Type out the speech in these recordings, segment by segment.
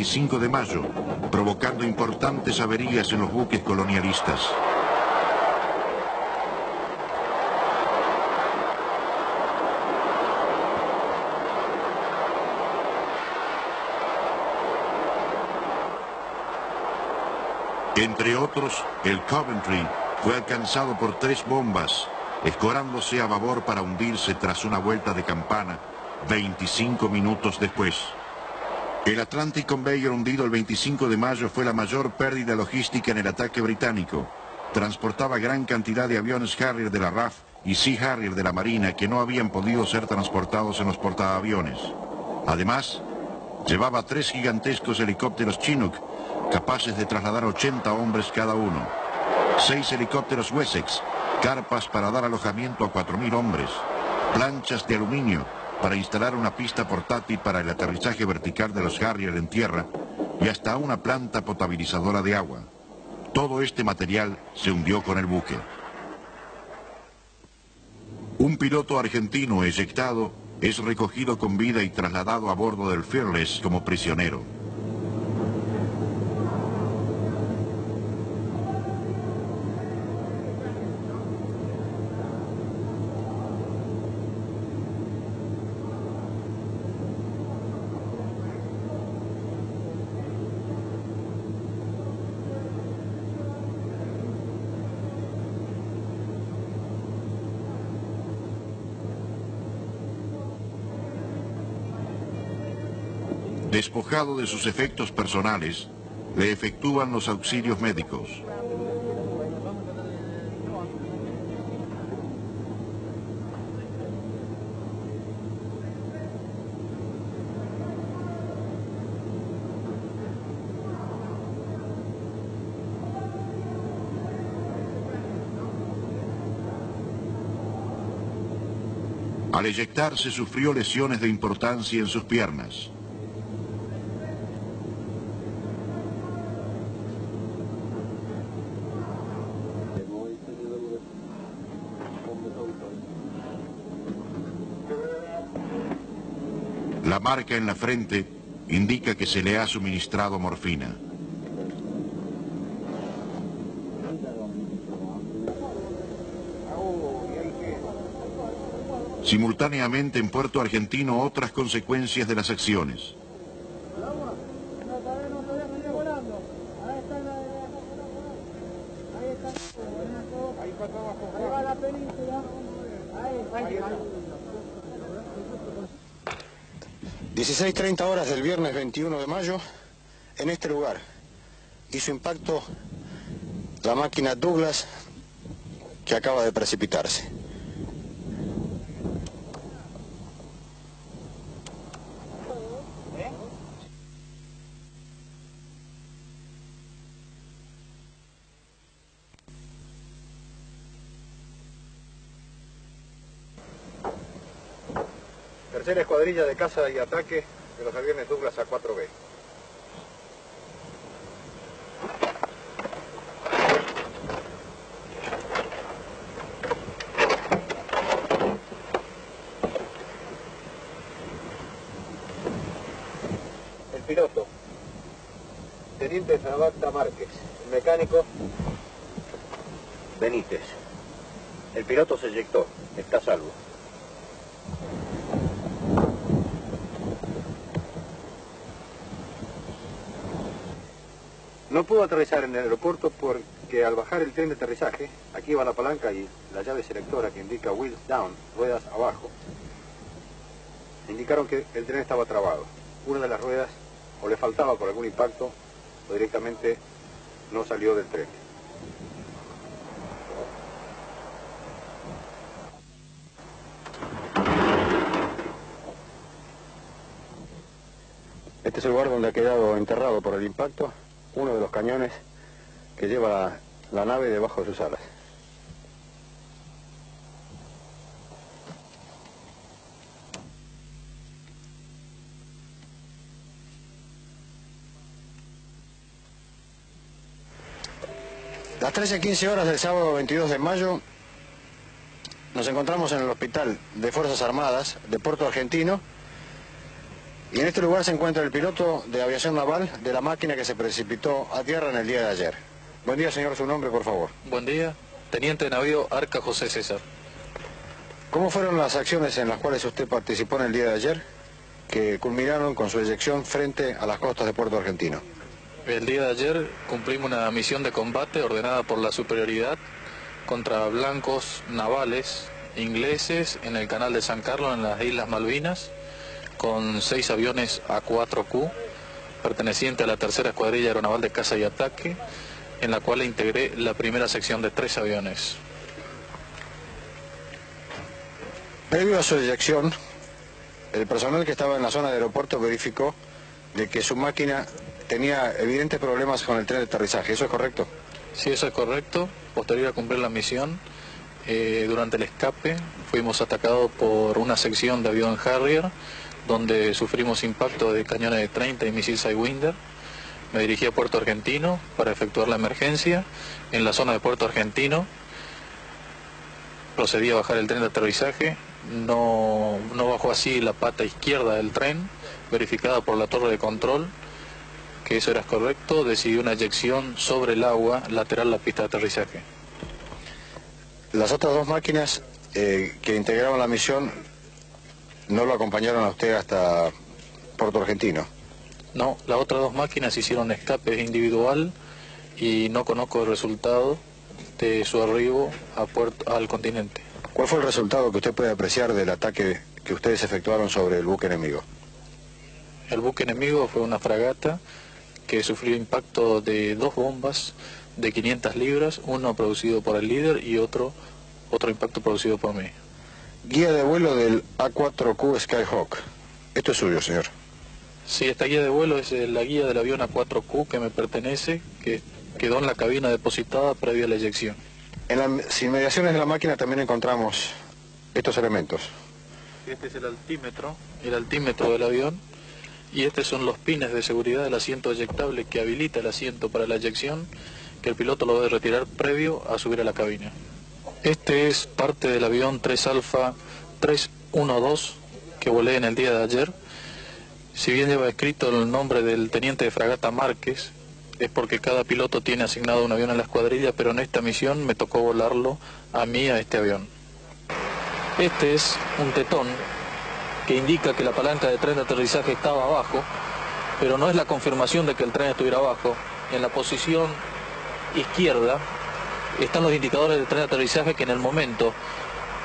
25 de mayo, provocando importantes averías en los buques colonialistas. Entre otros, el Coventry fue alcanzado por 3 bombas, escorándose a babor para hundirse tras una vuelta de campana 25 minutos después. El Atlantic Conveyor hundido el 25 de mayo fue la mayor pérdida logística en el ataque británico. Transportaba gran cantidad de aviones Harrier de la RAF y Sea Harrier de la Marina que no habían podido ser transportados en los portaaviones. Además, llevaba 3 gigantescos helicópteros Chinook, capaces de trasladar 80 hombres cada uno. 6 helicópteros Wessex, carpas para dar alojamiento a 4.000 hombres, planchas de aluminio para instalar una pista portátil para el aterrizaje vertical de los Harrier en tierra y hasta una planta potabilizadora de agua. Todo este material se hundió con el buque. Un piloto argentino eyectado es recogido con vida y trasladado a bordo del Fearless como prisionero. Despojado de sus efectos personales, le efectúan los auxilios médicos. Al eyectarse sufrió lesiones de importancia en sus piernas. La marca en la frente indica que se le ha suministrado morfina. Simultáneamente en Puerto Argentino otras consecuencias de las acciones. Ahí 16:30 horas del viernes 21 de mayo, en este lugar hizo impacto la máquina Douglas que acaba de precipitarse. Tercera escuadrilla de caza y ataque de los aviones Douglas A4B. El piloto, teniente Zabata Márquez. El mecánico, Benítez. El piloto se eyectó, está a salvo. No pudo aterrizar en el aeropuerto porque al bajar el tren de aterrizaje, aquí va la palanca y la llave selectora que indica wheels down, ruedas abajo, indicaron que el tren estaba trabado. Una de las ruedas o le faltaba por algún impacto o directamente no salió del tren. Este es el lugar donde ha quedado enterrado por el impacto uno de los cañones que lleva la nave debajo de sus alas. Las 13:15 horas del sábado 22 de mayo nos encontramos en el Hospital de Fuerzas Armadas de Puerto Argentino Y en este lugar se encuentra el piloto de aviación naval de la máquina que se precipitó a tierra en el día de ayer. Buen día, señor, su nombre, por favor. Buen día, teniente de navío Arca José César. ¿Cómo fueron las acciones en las cuales usted participó en el día de ayer, que culminaron con su eyección frente a las costas de Puerto Argentino? El día de ayer cumplimos una misión de combate ordenada por la superioridad contra blancos navales ingleses en el canal de San Carlos, en las Islas Malvinas, con 6 aviones A4Q, pertenecientes a la tercera escuadrilla aeronaval de caza y ataque, en la cual integré la primera sección de 3 aviones. Previo a su eyección, el personal que estaba en la zona de aeropuerto verificó de que su máquina tenía evidentes problemas con el tren de aterrizaje. ¿Eso es correcto? Sí, eso es correcto. Posterior a cumplir la misión, durante el escape fuimos atacados por una sección de avión Harrier, donde sufrimos impacto de cañones de 30 y misil Sidewinder. Me dirigí a Puerto Argentino para efectuar la emergencia. En la zona de Puerto Argentino procedí a bajar el tren de aterrizaje. No bajó así la pata izquierda del tren, verificada por la torre de control, que eso era correcto. Decidí una eyección sobre el agua lateral a la pista de aterrizaje. Las otras 2 máquinas que integraban la misión no lo acompañaron a usted hasta Puerto Argentino. No, las otras 2 máquinas hicieron escape individual y no conozco el resultado de su arribo al continente. ¿Cuál fue el resultado que usted puede apreciar del ataque que ustedes efectuaron sobre el buque enemigo? El buque enemigo fue una fragata que sufrió impacto de 2 bombas de 500 libras, uno producido por el líder y otro impacto producido por mí. Guía de vuelo del A4Q Skyhawk. Esto es suyo, señor. Sí, esta guía de vuelo es la guía del avión A4Q que me pertenece, que quedó en la cabina depositada previa a la eyección. En las inmediaciones de la máquina también encontramos estos elementos. Este es el altímetro del avión, y estos son los pines de seguridad del asiento eyectable que habilita el asiento para la eyección, que el piloto lo debe retirar previo a subir a la cabina. Este es parte del avión 3 Alfa 312 que volé en el día de ayer. Si bien lleva escrito el nombre del teniente de fragata Márquez, es porque cada piloto tiene asignado un avión en la escuadrilla, pero en esta misión me tocó volarlo a mí, a este avión. Este es un tetón que indica que la palanca de tren de aterrizaje estaba abajo, pero no es la confirmación de que el tren estuviera abajo. En la posición izquierda están los indicadores del tren de aterrizaje que en el momento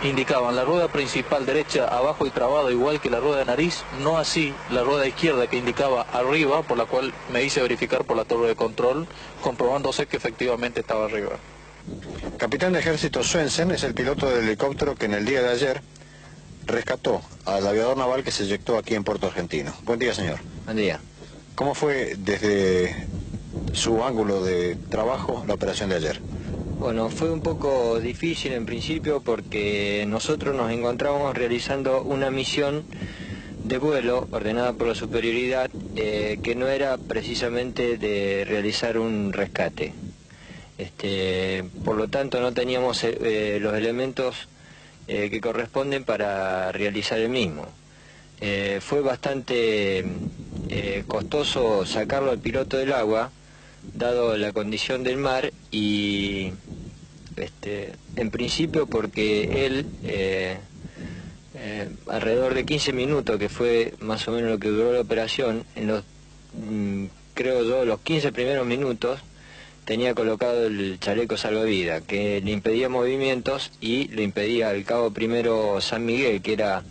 indicaban la rueda principal derecha abajo y trabada igual que la rueda de nariz, no así la rueda izquierda que indicaba arriba, por la cual me hice verificar por la torre de control, comprobándose que efectivamente estaba arriba. Capitán de Ejército Swensen es el piloto del helicóptero que en el día de ayer rescató al aviador naval que se eyectó aquí en Puerto Argentino. Buen día, señor. Buen día. ¿Cómo fue desde su ángulo de trabajo la operación de ayer? Bueno, fue un poco difícil en principio porque nosotros nos encontrábamos realizando una misión de vuelo ordenada por la superioridad que no era precisamente de realizar un rescate. Por lo tanto no teníamos los elementos que corresponden para realizar el mismo. Fue bastante costoso sacarlo al piloto del agua, dado la condición del mar, y en principio porque él alrededor de 15 minutos, que fue más o menos lo que duró la operación, en los creo yo los 15 primeros minutos tenía colocado el chaleco salvavidas que le impedía movimientos y le impedía al cabo primero San Miguel, que era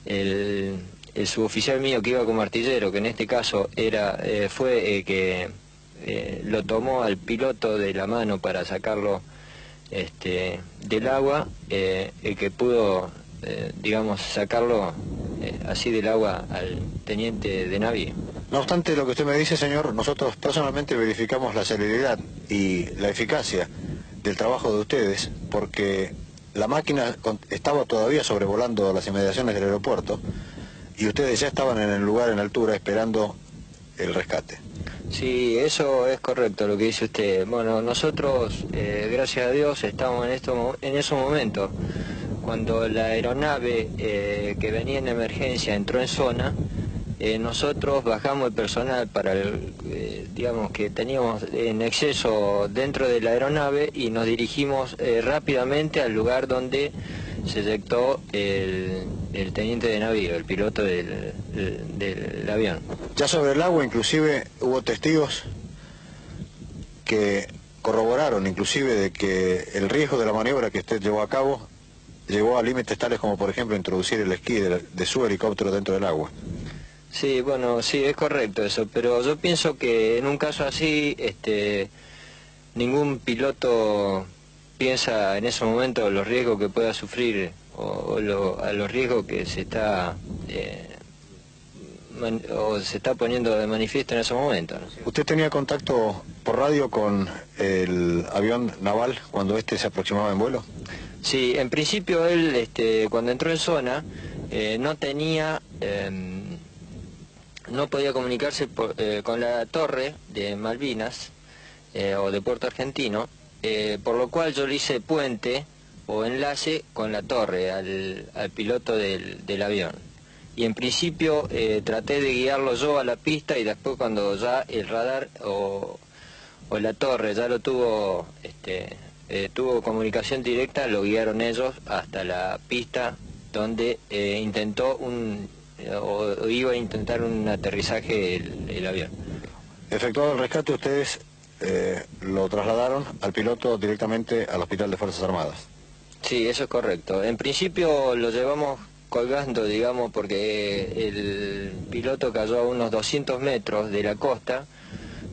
el suboficial mío que iba como artillero, que en este caso fue que lo tomó al piloto de la mano para sacarlo del agua, el que pudo, digamos, sacarlo así del agua al teniente de navío. No obstante lo que usted me dice, señor, nosotros personalmente verificamos la celeridad y la eficacia del trabajo de ustedes, porque la máquina estaba todavía sobrevolando las inmediaciones del aeropuerto y ustedes ya estaban en el lugar en altura esperando el rescate. Sí, eso es correcto lo que dice usted. Bueno, nosotros, gracias a Dios, estamos en esos momentos. Cuando la aeronave que venía en emergencia entró en zona, nosotros bajamos el personal para digamos que teníamos en exceso dentro de la aeronave y nos dirigimos rápidamente al lugar donde se eyectó el teniente de navío, el piloto del avión. Ya sobre el agua inclusive hubo testigos que corroboraron inclusive de que el riesgo de la maniobra que usted llevó a cabo llegó a límites tales como por ejemplo introducir el esquí de su helicóptero dentro del agua. Sí, bueno, sí, es correcto eso, pero yo pienso que en un caso así, ningún piloto piensa en ese momento los riesgos que pueda sufrir a los riesgos que se está poniendo de manifiesto en ese momento, ¿no? ¿Usted tenía contacto por radio con el avión naval cuando este se aproximaba en vuelo? Sí, en principio él, cuando entró en zona, no tenía... no podía comunicarse con la torre de Malvinas o de Puerto Argentino, por lo cual yo le hice puente o enlace con la torre al piloto del avión. Y en principio traté de guiarlo yo a la pista y después cuando ya el radar o la torre ya lo tuvo, tuvo comunicación directa, lo guiaron ellos hasta la pista donde intentó o iba a intentar un aterrizaje el avión. Efectuado el rescate, ustedes lo trasladaron al piloto directamente al Hospital de Fuerzas Armadas. Sí, eso es correcto. En principio lo llevamos colgando, digamos, porque el piloto cayó a unos 200 metros de la costa.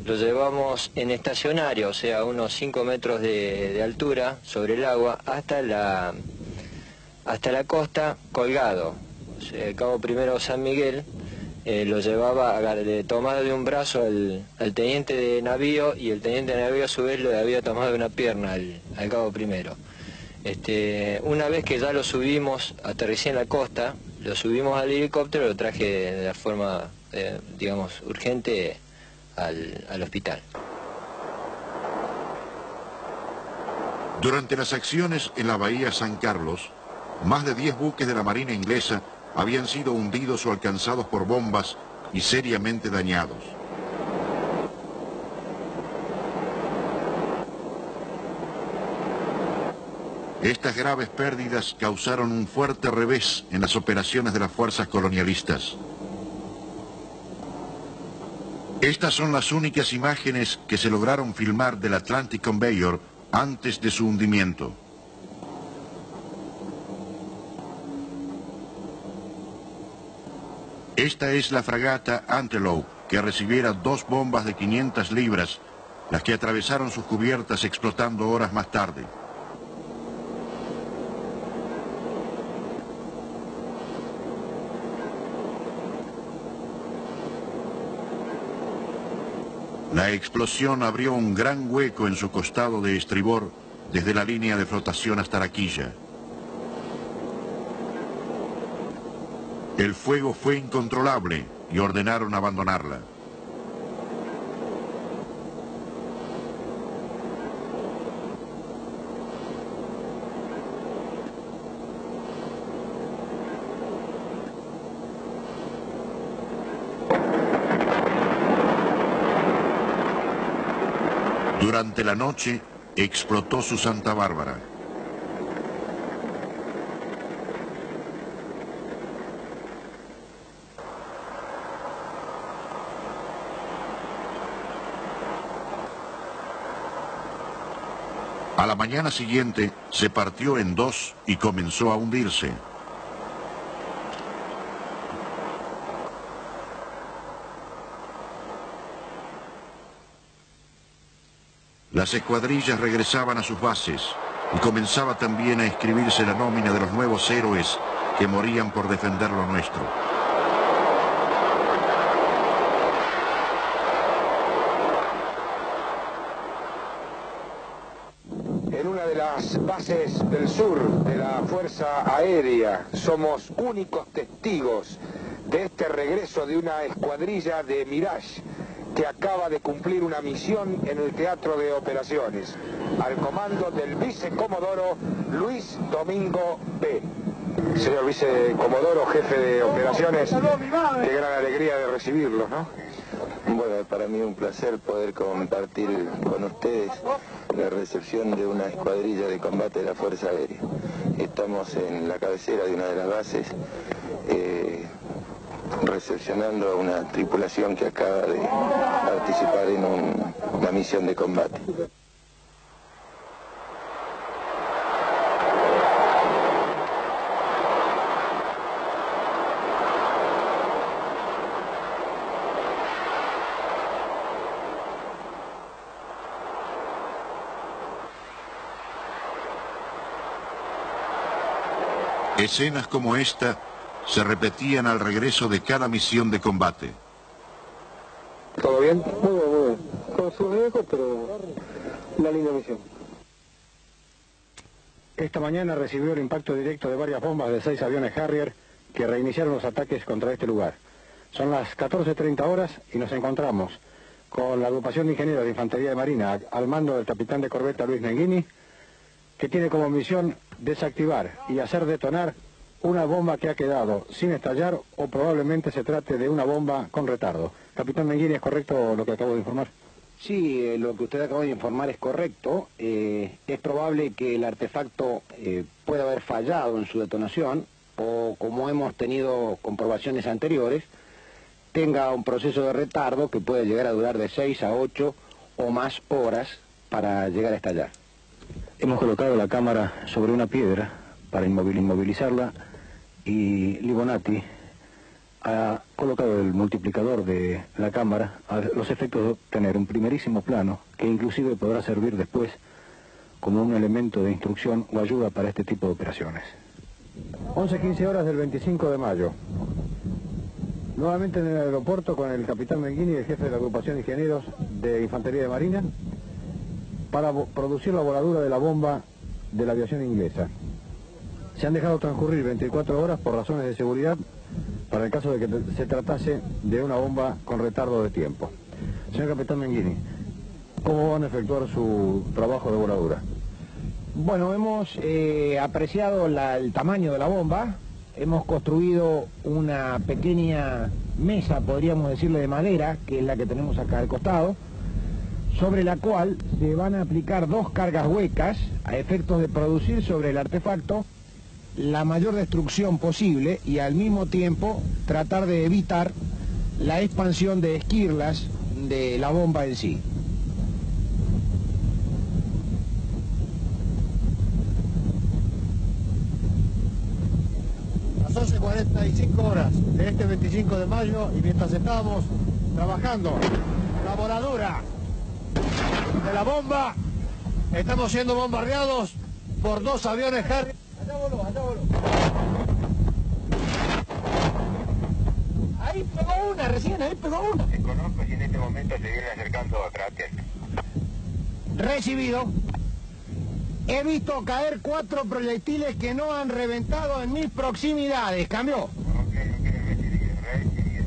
Lo llevamos en estacionario, o sea, a unos 5 metros de altura sobre el agua, hasta la costa colgado. El Cabo Primero San Miguel lo llevaba tomado de un brazo al teniente de navío, y el teniente de navío a su vez le había tomado de una pierna al Cabo Primero. Una vez que ya lo subimos, aterricé en la costa, lo subimos al helicóptero, lo traje de la forma, digamos, urgente al hospital. Durante las acciones en la bahía San Carlos, más de 10 buques de la Marina inglesa habían sido hundidos o alcanzados por bombas y seriamente dañados. Estas graves pérdidas causaron un fuerte revés en las operaciones de las fuerzas colonialistas. Estas son las únicas imágenes que se lograron filmar del Atlantic Conveyor antes de su hundimiento. Esta es la fragata Antelope, que recibiera 2 bombas de 500 libras, las que atravesaron sus cubiertas explotando horas más tarde. La explosión abrió un gran hueco en su costado de estribor, desde la línea de flotación hasta la quilla. El fuego fue incontrolable y ordenaron abandonarla. Durante la noche explotó su Santa Bárbara. A la mañana siguiente se partió en 2 y comenzó a hundirse. Las escuadrillas regresaban a sus bases y comenzaba también a escribirse la nómina de los nuevos héroes que morían por defender lo nuestro. En una de las bases del sur de la Fuerza Aérea somos únicos testigos de este regreso de una escuadrilla de Mirage que acaba de cumplir una misión en el teatro de operaciones, al comando del vicecomodoro Luis Domingo B. Señor vicecomodoro, jefe de operaciones, qué gran alegría de recibirlos, ¿no? Bueno, para mí un placer poder compartir con ustedes la recepción de una escuadrilla de combate de la Fuerza Aérea. Estamos en la cabecera de una de las bases, recepcionando a una tripulación que acaba de participar en una misión de combate. Escenas como esta se repetían al regreso de cada misión de combate. ¿Todo bien? Muy bien, muy bien. Con su riesgo, pero una linda misión. Esta mañana recibió el impacto directo de varias bombas de 6 aviones Harrier que reiniciaron los ataques contra este lugar. Son las 14:30 horas y nos encontramos con la agrupación de ingenieros de Infantería de Marina al mando del capitán de corbeta Luis Menghini, que tiene como misión desactivar y hacer detonar una bomba que ha quedado sin estallar o probablemente se trate de una bomba con retardo. Capitán Menghini, ¿es correcto lo que acabo de informar? Sí, lo que usted acaba de informar es correcto. Es probable que el artefacto pueda haber fallado en su detonación o, como hemos tenido comprobaciones anteriores, tenga un proceso de retardo que puede llegar a durar de 6 a 8 o más horas para llegar a estallar. Hemos colocado la cámara sobre una piedra para inmovilizarla y Libonati ha colocado el multiplicador de la cámara a los efectos de obtener un primerísimo plano que inclusive podrá servir después como un elemento de instrucción o ayuda para este tipo de operaciones. 11:15 horas del 25 de mayo. Nuevamente en el aeropuerto con el capitán Menghini, el jefe de la agrupación de ingenieros de Infantería de Marina, para producir la voladura de la bomba de la aviación inglesa. Se han dejado transcurrir 24 horas por razones de seguridad para el caso de que se tratase de una bomba con retardo de tiempo. Señor capitán Menghini, ¿cómo van a efectuar su trabajo de voladura? Bueno, hemos apreciado el tamaño de la bomba. Hemos construido una pequeña mesa, podríamos decirle, de madera, que es la que tenemos acá al costado, sobre la cual se van a aplicar 2 cargas huecas a efectos de producir sobre el artefacto la mayor destrucción posible y al mismo tiempo tratar de evitar la expansión de esquirlas de la bomba en sí. Las 11:45 horas de este 25 de mayo y mientras estábamos trabajando la voladura de la bomba, estamos siendo bombardeados por 2 aviones Harrier. Allá voló, allá voló. Ahí pegó una, recién ahí pegó una. Desconozco si en este momento se viene acercando a cráter. Recibido. He visto caer 4 proyectiles que no han reventado en mis proximidades. ¿Cambió? Recibido.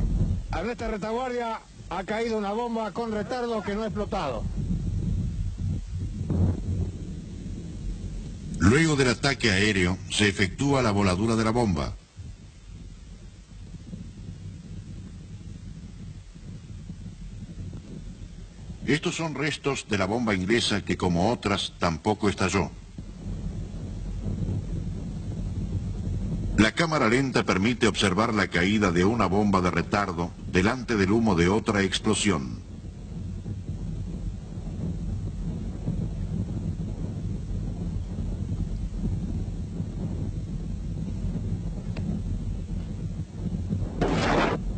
A nuestra retaguardia ha caído una bomba con retardo que no ha explotado. Luego del ataque aéreo, se efectúa la voladura de la bomba. Estos son restos de la bomba inglesa que, como otras, tampoco estalló. La cámara lenta permite observar la caída de una bomba de retardo delante del humo de otra explosión.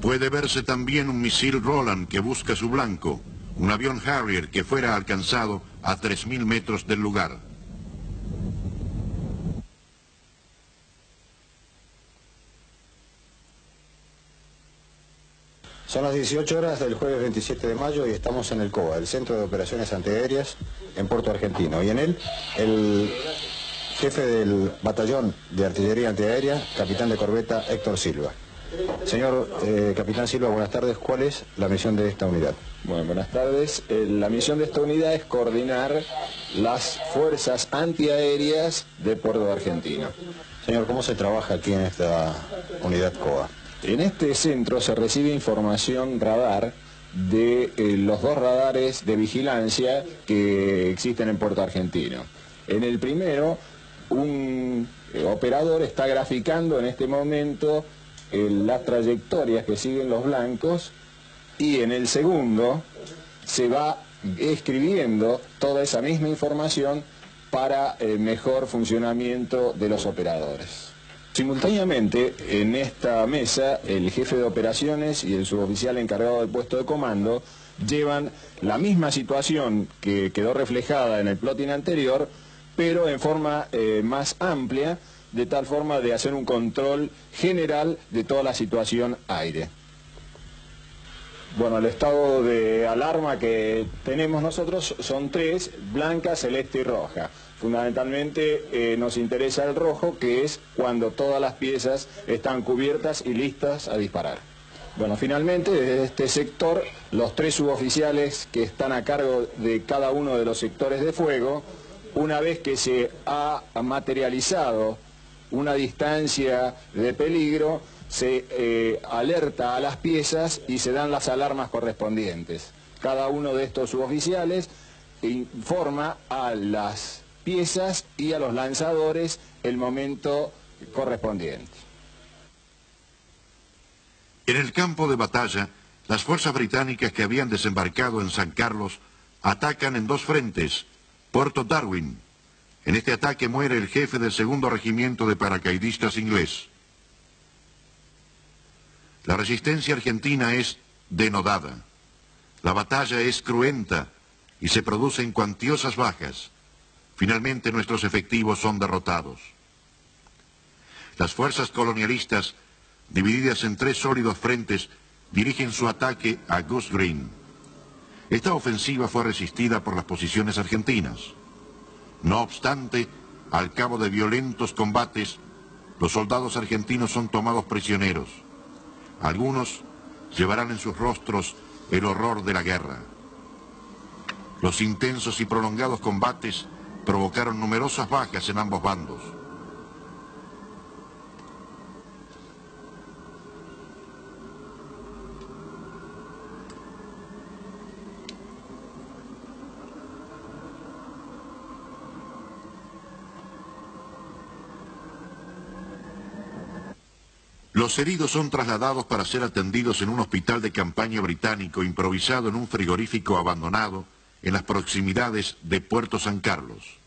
Puede verse también un misil Roland que busca su blanco, un avión Harrier que fuera alcanzado a 3.000 metros del lugar. Son las 18 horas del jueves 27 de mayo y estamos en el COA, el Centro de Operaciones Antiaéreas en Puerto Argentino. Y en él, el jefe del batallón de artillería antiaérea, capitán de corbeta Héctor Silva. Señor Capitán Silva, buenas tardes. ¿Cuál es la misión de esta unidad? Bueno, buenas tardes. La misión de esta unidad es coordinar las fuerzas antiaéreas de Puerto Argentino. Señor, ¿cómo se trabaja aquí en esta unidad COA? En este centro se recibe información radar de los 2 radares de vigilancia que existen en Puerto Argentino. En el primero, un operador está graficando en este momento las trayectorias que siguen los blancos, y en el segundo se va escribiendo toda esa misma información para el mejor funcionamiento de los operadores. Simultáneamente, en esta mesa, el jefe de operaciones y el suboficial encargado del puesto de comando llevan la misma situación que quedó reflejada en el plotting anterior, pero en forma más amplia, de tal forma de hacer un control general de toda la situación aire. Bueno, el estado de alarma que tenemos nosotros son 3, blanca, celeste y roja. Fundamentalmente nos interesa el rojo, que es cuando todas las piezas están cubiertas y listas a disparar. Bueno, finalmente desde este sector, los 3 suboficiales que están a cargo de cada uno de los sectores de fuego, una vez que se ha materializado una distancia de peligro, se alerta a las piezas y se dan las alarmas correspondientes. Cada uno de estos suboficiales informa a las piezas y a los lanzadores el momento correspondiente. En el campo de batalla, las fuerzas británicas que habían desembarcado en San Carlos atacan en 2 frentes, Puerto Darwin. En este ataque muere el jefe del 2º regimiento de paracaidistas inglés. La resistencia argentina es denodada. La batalla es cruenta y se producen cuantiosas bajas. Finalmente nuestros efectivos son derrotados. Las fuerzas colonialistas, divididas en 3 sólidos frentes, dirigen su ataque a Goose Green. Esta ofensiva fue resistida por las posiciones argentinas. No obstante, al cabo de violentos combates, los soldados argentinos son tomados prisioneros. Algunos llevarán en sus rostros el horror de la guerra. Los intensos y prolongados combates provocaron numerosas bajas en ambos bandos. Los heridos son trasladados para ser atendidos en un hospital de campaña británico improvisado en un frigorífico abandonado en las proximidades de Puerto San Carlos.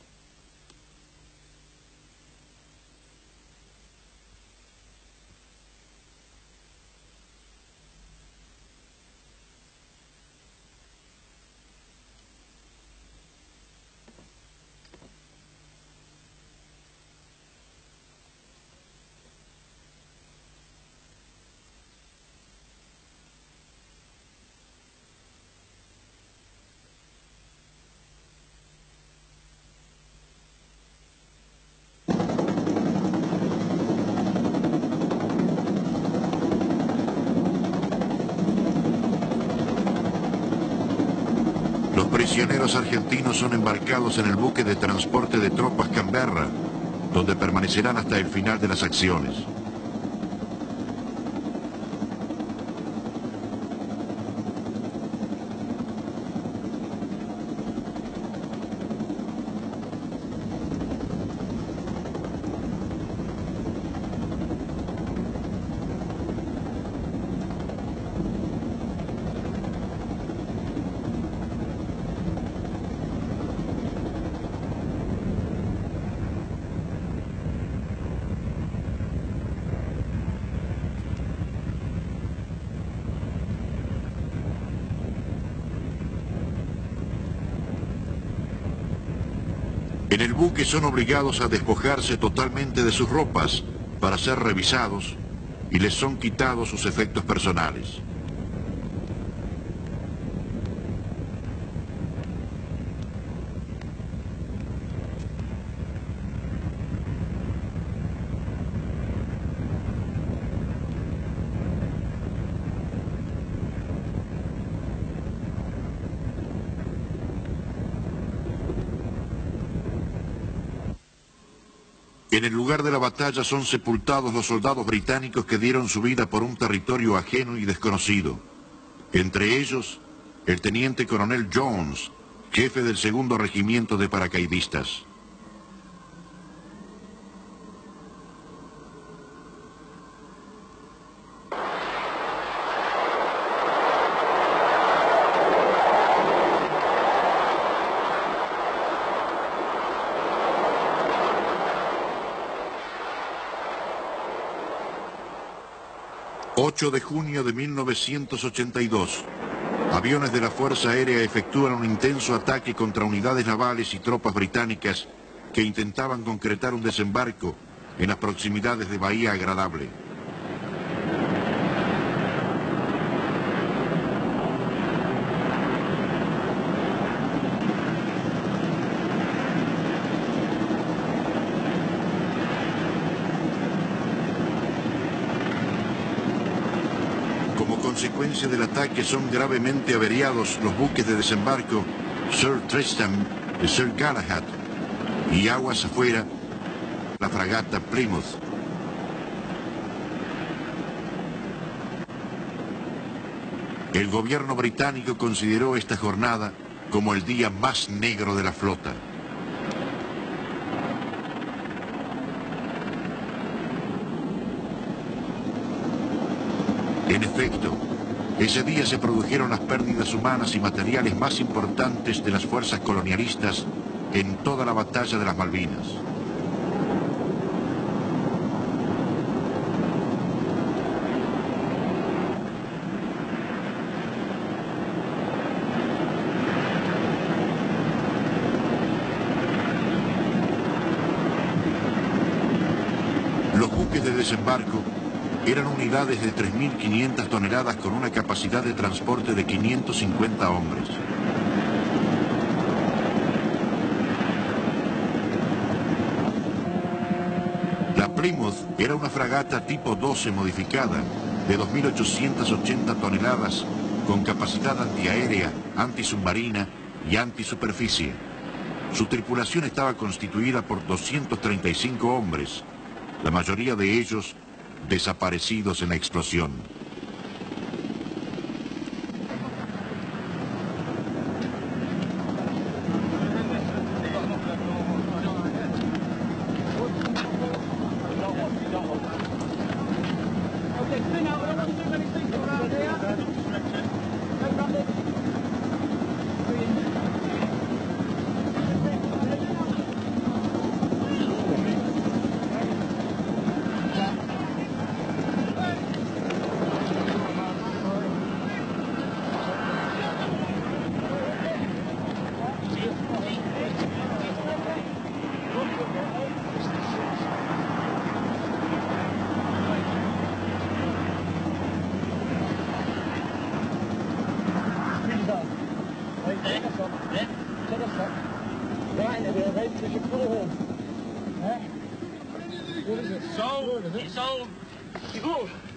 Los prisioneros argentinos son embarcados en el buque de transporte de tropas Canberra, donde permanecerán hasta el final de las acciones. En el buque son obligados a despojarse totalmente de sus ropas para ser revisados y les son quitados sus efectos personales. En el lugar de la batalla son sepultados los soldados británicos que dieron su vida por un territorio ajeno y desconocido. Entre ellos, el teniente coronel Jones, jefe del 2º Regimiento de Paracaidistas. ...8 de junio de 1982... aviones de la Fuerza Aérea efectúan un intenso ataque contra unidades navales y tropas británicas que intentaban concretar un desembarco en las proximidades de Bahía Agradable. Como consecuencia del ataque son gravemente averiados los buques de desembarco Sir Tristram y Sir Galahad, y aguas afuera la fragata Plymouth. El gobierno británico consideró esta jornada como el día más negro de la flota. En efecto, ese día se produjeron las pérdidas humanas y materiales más importantes de las fuerzas colonialistas en toda la batalla de las Malvinas. Los buques de desembarco eran unidades de 3.500 toneladas con una capacidad de transporte de 550 hombres. La Plymouth era una fragata tipo 12 modificada de 2.880 toneladas con capacidad antiaérea, antisubmarina y antisuperficie. Su tripulación estaba constituida por 235 hombres, la mayoría de ellos desaparecidos en la explosión.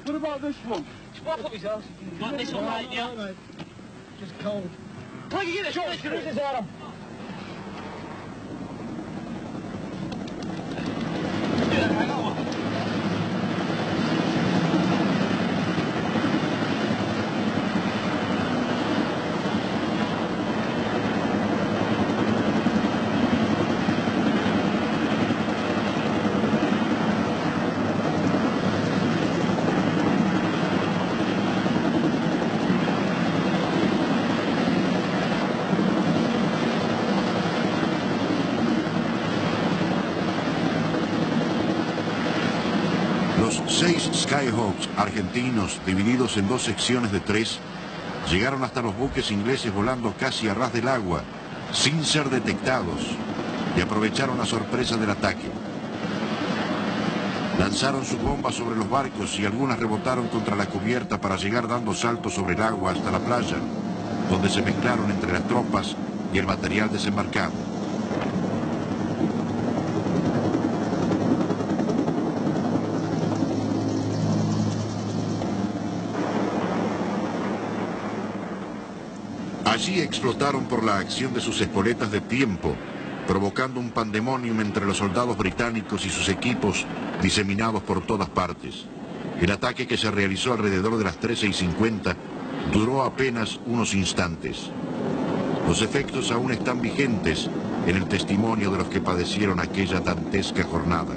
What about this one? What put yourself? Got this one right, yeah? No, just cold. Why you get this? This Adam. Yeah, hang on. Los 6 Skyhawks argentinos, divididos en 2 secciones de 3, llegaron hasta los buques ingleses volando casi a ras del agua, sin ser detectados, y aprovecharon la sorpresa del ataque. Lanzaron sus bombas sobre los barcos y algunas rebotaron contra la cubierta para llegar dando saltos sobre el agua hasta la playa, donde se mezclaron entre las tropas y el material desembarcado. Allí explotaron por la acción de sus espoletas de tiempo provocando un pandemonium entre los soldados británicos y sus equipos diseminados por todas partes. El ataque, que se realizó alrededor de las 13:50, duró apenas unos instantes. Los efectos aún están vigentes en el testimonio de los que padecieron aquella dantesca jornada.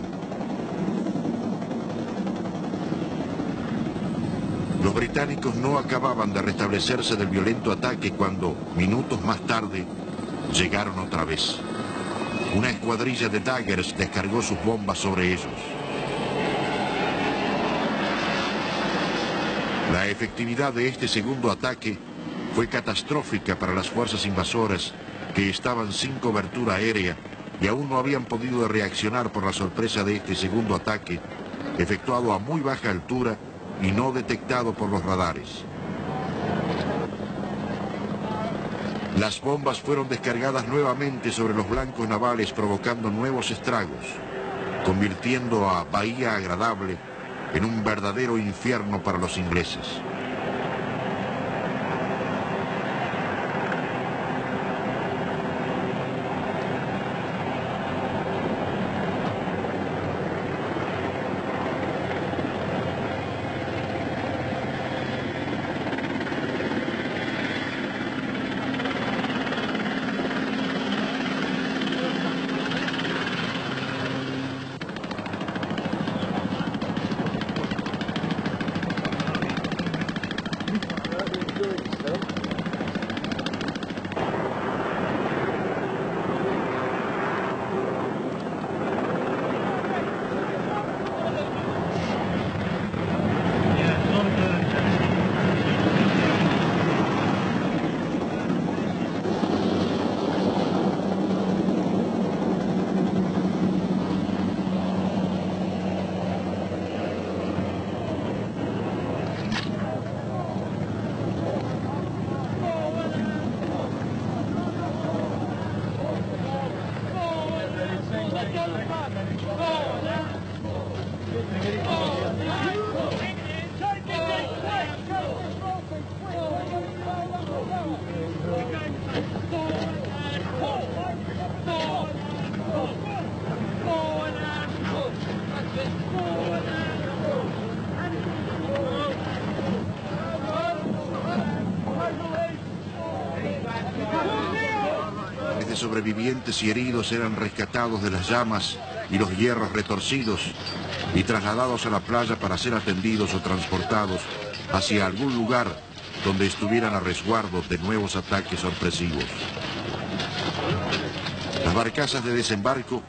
Los británicos no acababan de restablecerse del violento ataque cuando, minutos más tarde, llegaron otra vez. Una escuadrilla de Daggers descargó sus bombas sobre ellos. La efectividad de este segundo ataque fue catastrófica para las fuerzas invasoras, que estaban sin cobertura aérea y aún no habían podido reaccionar por la sorpresa de este segundo ataque, efectuado a muy baja altura y no detectado por los radares. Las bombas fueron descargadas nuevamente sobre los blancos navales, provocando nuevos estragos, convirtiendo a Bahía Agradable en un verdadero infierno para los ingleses. Sobrevivientes y heridos eran rescatados de las llamas y los hierros retorcidos y trasladados a la playa para ser atendidos o transportados hacia algún lugar donde estuvieran a resguardo de nuevos ataques sorpresivos. Las barcazas de desembarco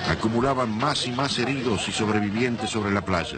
acumulaban más y más heridos y sobrevivientes sobre la playa.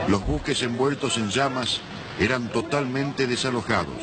Los buques envueltos en llamas eran totalmente desalojados.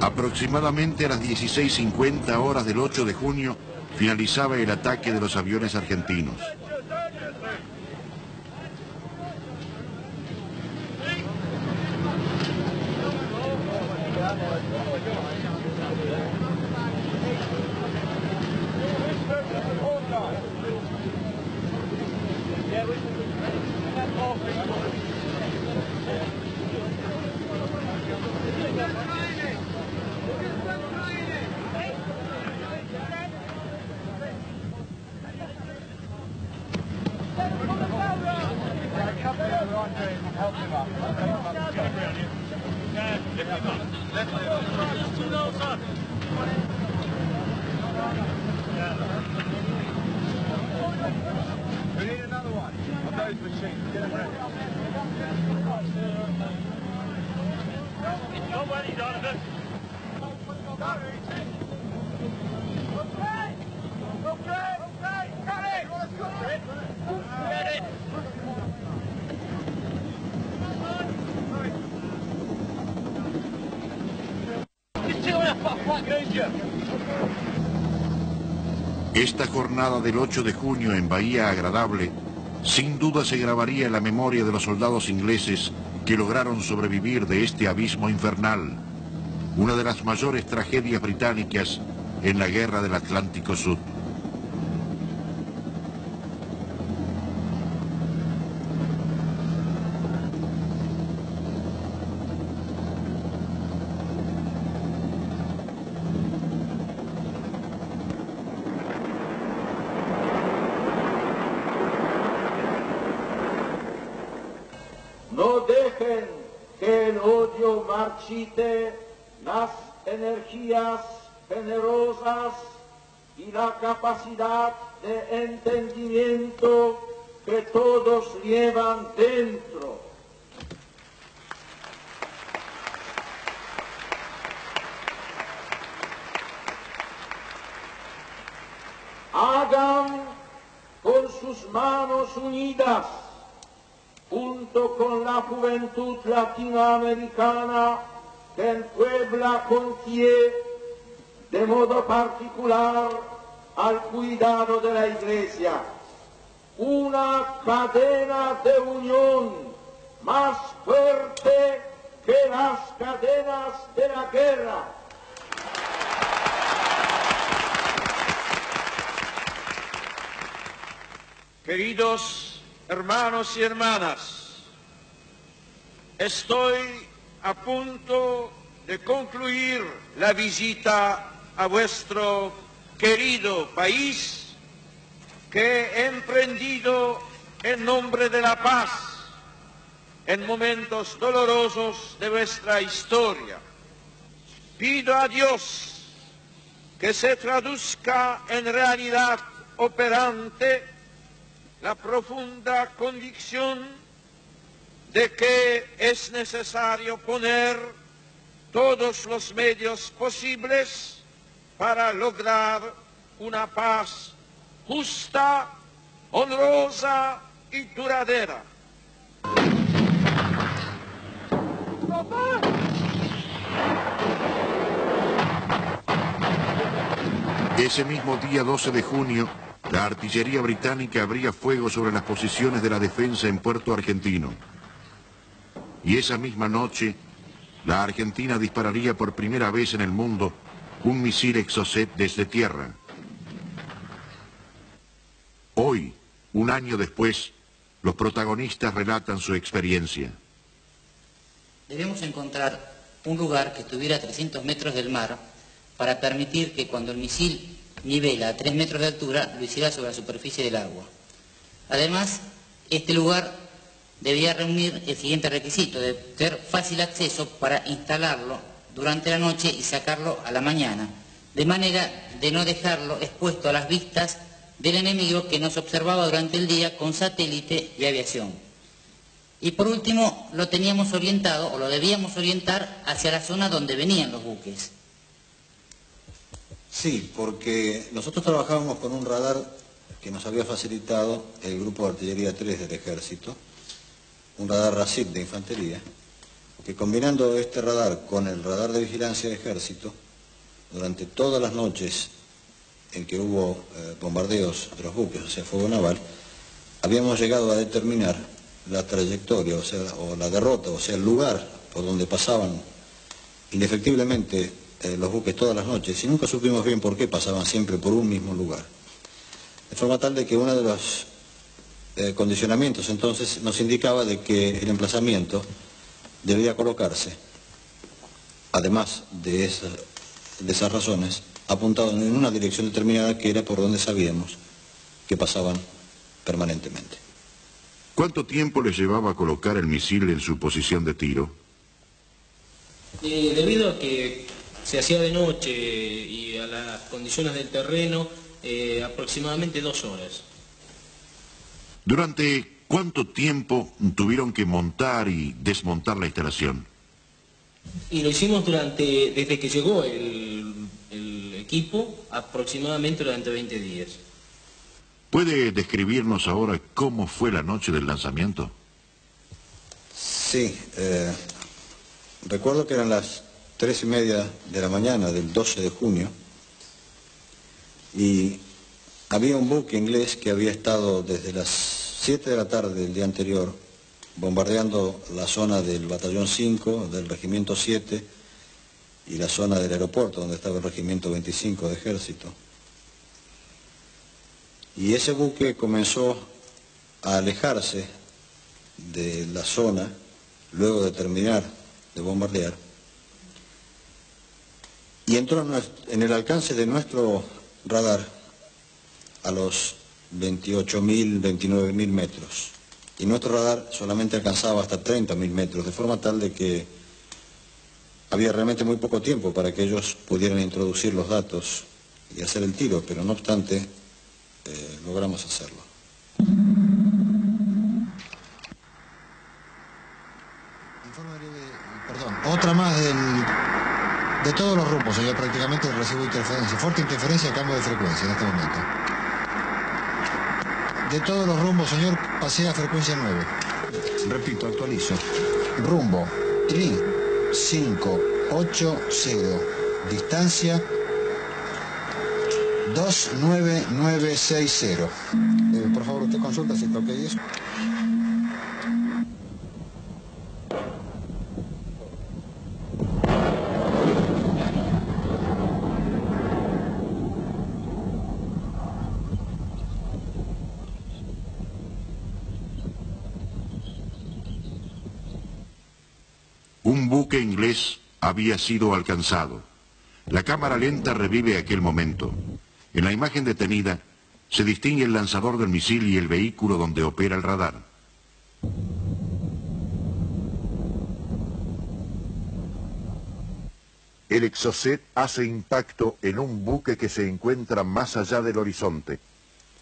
Aproximadamente a las 16:50 horas del 8 de junio finalizaba el ataque de los aviones argentinos. We need another one of those machines. Get them ready. You're ready, Donovan. Ready. Esta jornada del 8 de junio en Bahía Agradable sin duda se grabaría en la memoria de los soldados ingleses que lograron sobrevivir de este abismo infernal, una de las mayores tragedias británicas en la Guerra del Atlántico Sur. No dejen que el odio marchite las energías generosas y la capacidad de entendimiento que todos llevan dentro. Hagan con sus manos unidas, junto con la juventud latinoamericana que el pueblo confíe de modo particular al cuidado de la Iglesia, una cadena de unión más fuerte que las cadenas de la guerra. Queridos hermanos y hermanas, estoy a punto de concluir la visita a vuestro querido país que he emprendido en nombre de la paz en momentos dolorosos de vuestra historia. Pido a Dios que se traduzca en realidad operante la profunda convicción de que es necesario poner todos los medios posibles para lograr una paz justa, honrosa y duradera. Ese mismo día 12 de junio, la artillería británica abría fuego sobre las posiciones de la defensa en Puerto Argentino. Y esa misma noche, la Argentina dispararía por primera vez en el mundo un misil Exocet desde tierra. Hoy, un año después, los protagonistas relatan su experiencia. Debemos encontrar un lugar que estuviera a 300 metros del mar para permitir que cuando el misil nivela a 3 metros de altura, lo hiciera sobre la superficie del agua. Además, este lugar debía reunir el siguiente requisito, de tener fácil acceso para instalarlo durante la noche y sacarlo a la mañana, de manera de no dejarlo expuesto a las vistas del enemigo que nos observaba durante el día con satélite y aviación. Y por último, lo teníamos orientado, o lo debíamos orientar, hacia la zona donde venían los buques. Sí, porque nosotros trabajábamos con un radar que nos había facilitado el Grupo de Artillería 3 del Ejército, un radar RACIT de infantería, que combinando este radar con el radar de vigilancia de Ejército, durante todas las noches en que hubo bombardeos de los buques, o sea, fuego naval, habíamos llegado a determinar la trayectoria, o la derrota, o sea, el lugar por donde pasaban indefectiblemente los buques todas las noches, y nunca supimos bien por qué pasaban siempre por un mismo lugar. De forma tal de que uno de los condicionamientos entonces nos indicaba de que el emplazamiento debía colocarse, además de esas razones, apuntado en una dirección determinada que era por donde sabíamos que pasaban permanentemente. ¿Cuánto tiempo les llevaba a colocar el misil en su posición de tiro? Debido a que Se hacía de noche y a las condiciones del terreno aproximadamente 2 horas. ¿Durante cuánto tiempo tuvieron que montar y desmontar la instalación? Y lo hicimos desde que llegó el equipo, aproximadamente durante 20 días. ¿Puede describirnos ahora cómo fue la noche del lanzamiento? Sí, recuerdo que eran las 3:30 de la mañana del 12 de junio y había un buque inglés que había estado desde las 7 de la tarde del día anterior bombardeando la zona del batallón 5, del regimiento 7 y la zona del aeropuerto donde estaba el regimiento 25 de ejército. Y ese buque comenzó a alejarse de la zona luego de terminar de bombardear y entró en el alcance de nuestro radar a los 28.000, 29.000 metros. Y nuestro radar solamente alcanzaba hasta 30.000 metros, de forma tal de que había realmente muy poco tiempo para que ellos pudieran introducir los datos y hacer el tiro, pero no obstante, logramos hacerlo. Perdón, otra más de todos los rumbos, señor, prácticamente recibo interferencia, fuerte interferencia a cambio de frecuencia en este momento. De todos los rumbos, señor, pasé a frecuencia 9. Repito, actualizo. Rumbo I580, distancia 29960. Por favor, usted consulta si está ok eso. Un buque inglés había sido alcanzado. La cámara lenta revive aquel momento. En la imagen detenida se distingue el lanzador del misil y el vehículo donde opera el radar. El Exocet hace impacto en un buque que se encuentra más allá del horizonte.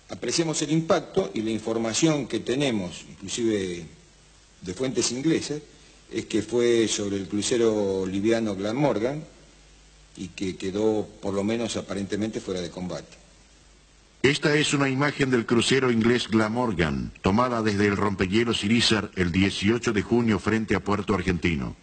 Apreciamos el impacto y la información que tenemos, inclusive de fuentes inglesas, es que fue sobre el crucero liviano Glamorgan y que quedó, por lo menos aparentemente, fuera de combate. Esta es una imagen del crucero inglés Glamorgan, tomada desde el rompehielos Irizar el 18 de junio frente a Puerto Argentino.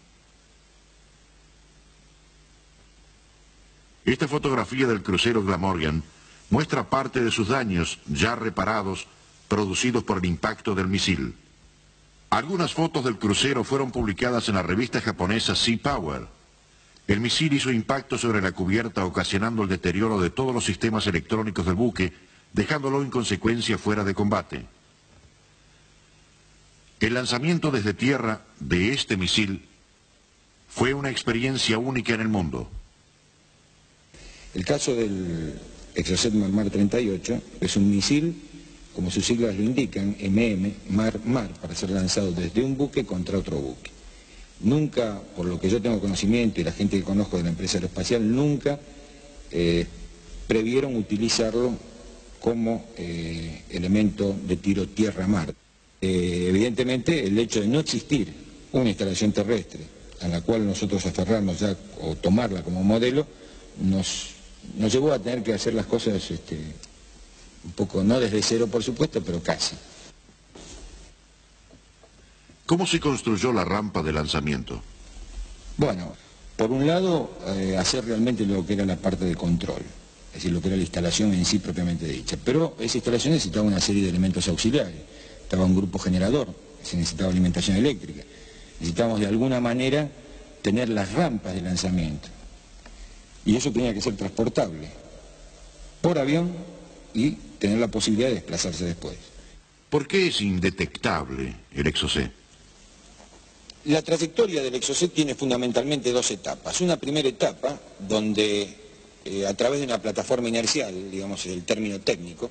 Esta fotografía del crucero Glamorgan muestra parte de sus daños ya reparados, producidos por el impacto del misil. Algunas fotos del crucero fueron publicadas en la revista japonesa Sea Power. El misil hizo impacto sobre la cubierta, ocasionando el deterioro de todos los sistemas electrónicos del buque, dejándolo en consecuencia fuera de combate. El lanzamiento desde tierra de este misil fue una experiencia única en el mundo. El caso del Exocet Mar 38 es un misil, como sus siglas lo indican, Mar, para ser lanzado desde un buque contra otro buque. Nunca, por lo que yo tengo conocimiento y la gente que conozco de la empresa aeroespacial, nunca previeron utilizarlo como elemento de tiro tierra-mar. Evidentemente, el hecho de no existir una instalación terrestre a la cual nosotros aferrarnos ya o tomarla como modelo, nos llevó a tener que hacer las cosas un poco, no desde cero por supuesto, pero casi. ¿Cómo se construyó la rampa de lanzamiento? Bueno, por un lado, hacer realmente lo que era la parte de control, es decir, lo que era la instalación en sí propiamente dicha. Pero esa instalación necesitaba una serie de elementos auxiliares. Estaba un grupo generador, se necesitaba alimentación eléctrica. Necesitábamos de alguna manera tener las rampas de lanzamiento. Y eso tenía que ser transportable por avión y tener la posibilidad de desplazarse después. ¿Por qué es indetectable el Exocet? La trayectoria del Exocet tiene fundamentalmente dos etapas. Una primera etapa donde a través de una plataforma inercial, digamos el término técnico,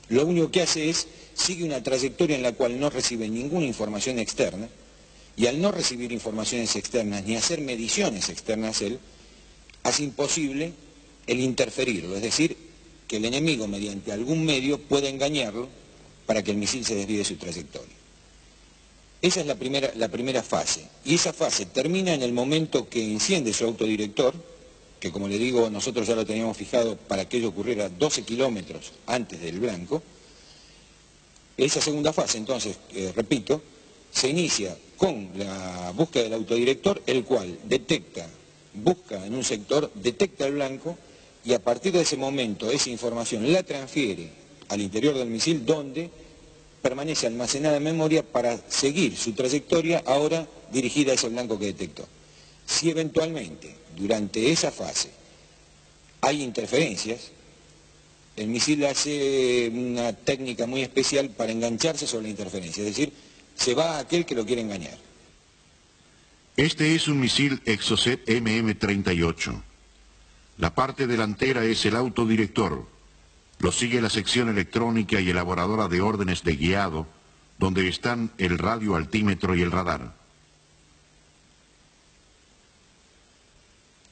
lo único que hace es sigue una trayectoria en la cual no recibe ninguna información externa y al no recibir informaciones externas ni hacer mediciones externas él, hace imposible el interferirlo, es decir, que el enemigo mediante algún medio pueda engañarlo para que el misil se desvíe de su trayectoria. Esa es la primera fase, y esa fase termina en el momento que enciende su autodirector, que como le digo, nosotros ya lo teníamos fijado para que ello ocurriera 12 kilómetros antes del blanco. Esa segunda fase, entonces, repito, se inicia con la búsqueda del autodirector, el cual busca en un sector, detecta el blanco, y a partir de ese momento esa información la transfiere al interior del misil, donde permanece almacenada en memoria para seguir su trayectoria ahora dirigida a ese blanco que detectó. Si eventualmente durante esa fase hay interferencias, el misil hace una técnica muy especial para engancharse sobre la interferencia, es decir, se va a aquel que lo quiere engañar. Este es un misil Exocet MM-38. La parte delantera es el autodirector. Lo sigue la sección electrónica y elaboradora de órdenes de guiado, donde están el radioaltímetro y el radar.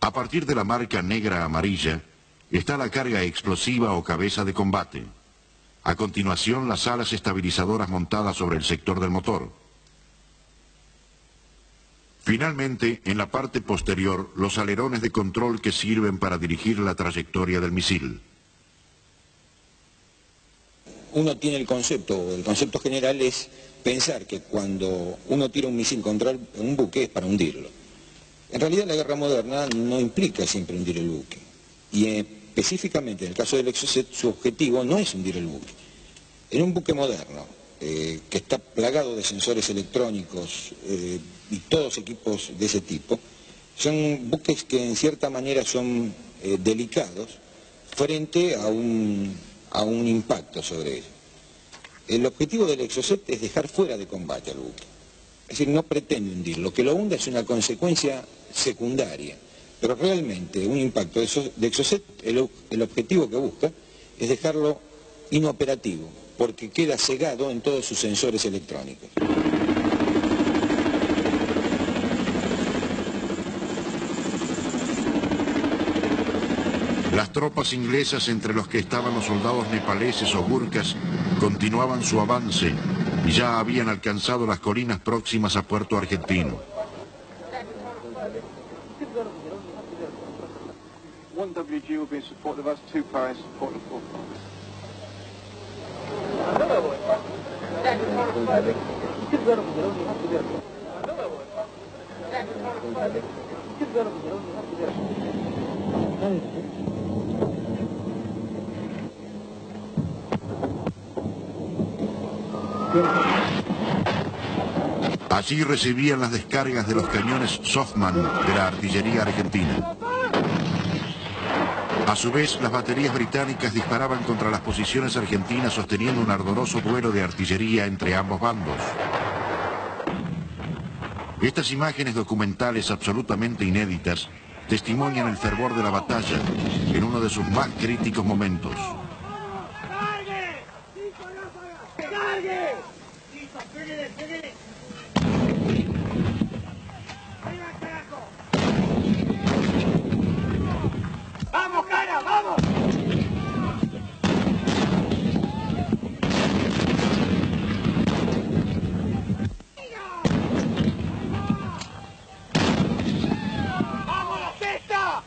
A partir de la marca negra-amarilla está la carga explosiva o cabeza de combate. A continuación, las alas estabilizadoras montadas sobre el sector del motor. Finalmente, en la parte posterior, los alerones de control que sirven para dirigir la trayectoria del misil. Uno tiene el concepto general es pensar que cuando uno tira un misil contra un buque es para hundirlo. En realidad la guerra moderna no implica siempre hundir el buque. Y específicamente en el caso del Exocet, su objetivo no es hundir el buque. En un buque moderno, que está plagado de sensores electrónicos y todos equipos de ese tipo, son buques que en cierta manera son delicados frente a un impacto sobre ellos. El objetivo del Exocet es dejar fuera de combate al buque. Es decir, no pretende hundirlo. Lo que lo hunda es una consecuencia secundaria. Pero realmente un impacto de Exocet, el objetivo que busca es dejarlo inoperativo, porque queda cegado en todos sus sensores electrónicos. Las tropas inglesas, entre los que estaban los soldados nepaleses o gurkhas, continuaban su avance y ya habían alcanzado las colinas próximas a Puerto Argentino. Allí recibían las descargas de los cañones Sofman de la artillería argentina. A su vez, las baterías británicas disparaban contra las posiciones argentinas sosteniendo un ardoroso duelo de artillería entre ambos bandos. Estas imágenes documentales absolutamente inéditas testimonian el fervor de la batalla en uno de sus más críticos momentos. ¡Vamos, cara, vamos! ¡Vamos, la cesta!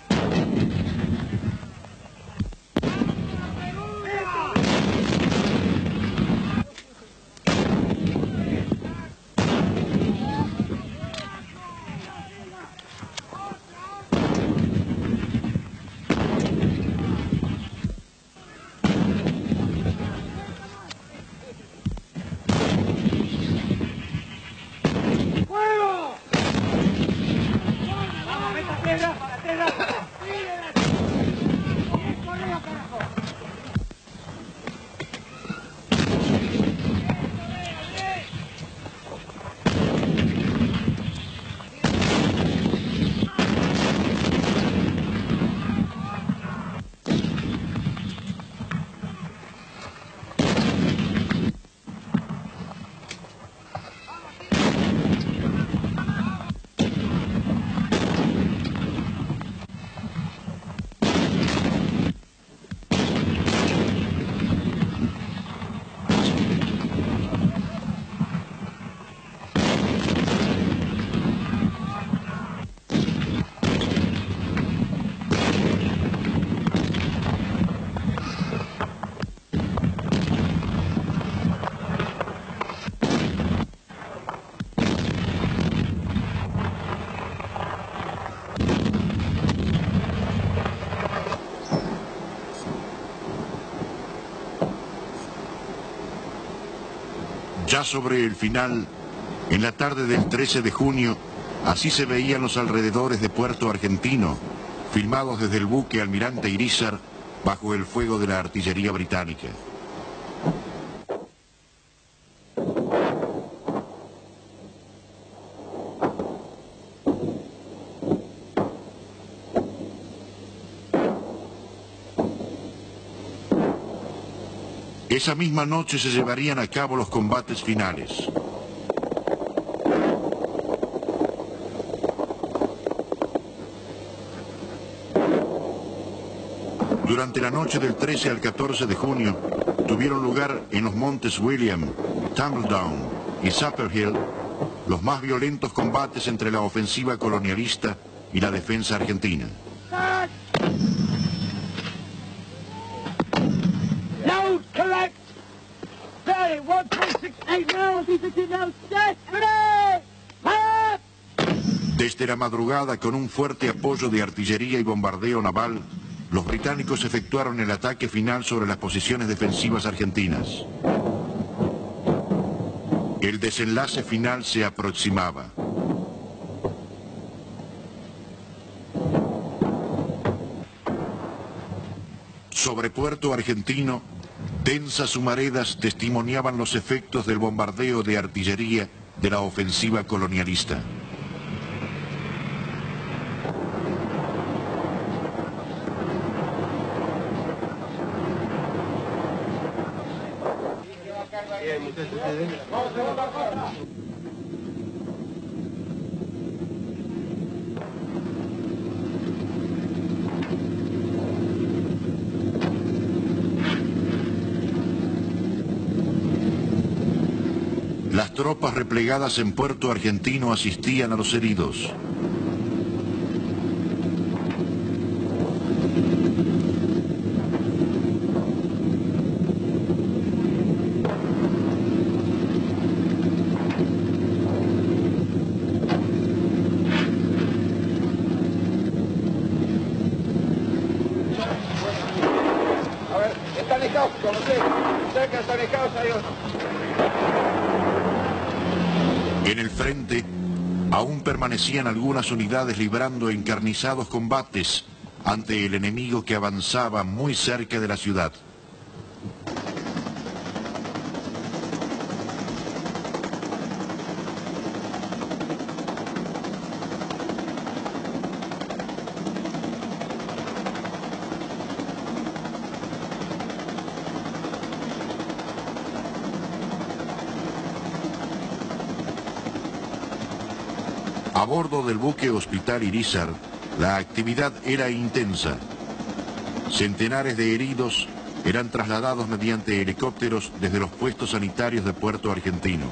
Ya sobre el final, en la tarde del 13 de junio, así se veían los alrededores de Puerto Argentino, filmados desde el buque Almirante Irízar, bajo el fuego de la artillería británica. Esa misma noche se llevarían a cabo los combates finales. Durante la noche del 13 al 14 de junio tuvieron lugar en los montes William, Tumbledown y Supper Hill los más violentos combates entre la ofensiva colonialista y la defensa argentina. Desde la madrugada, con un fuerte apoyo de artillería y bombardeo naval, los británicos efectuaron el ataque final sobre las posiciones defensivas argentinas. El desenlace final se aproximaba. Sobre Puerto Argentino, densas humaredas testimoniaban los efectos del bombardeo de artillería de la ofensiva colonialista. Las tropas replegadas en Puerto Argentino asistían a los heridos. A ver, están listados, conocés, cerca están listados ahí. En el frente, aún permanecían algunas unidades librando encarnizados combates ante el enemigo que avanzaba muy cerca de la ciudad. A bordo del buque Hospital Irízar, la actividad era intensa. Centenares de heridos eran trasladados mediante helicópteros desde los puestos sanitarios de Puerto Argentino.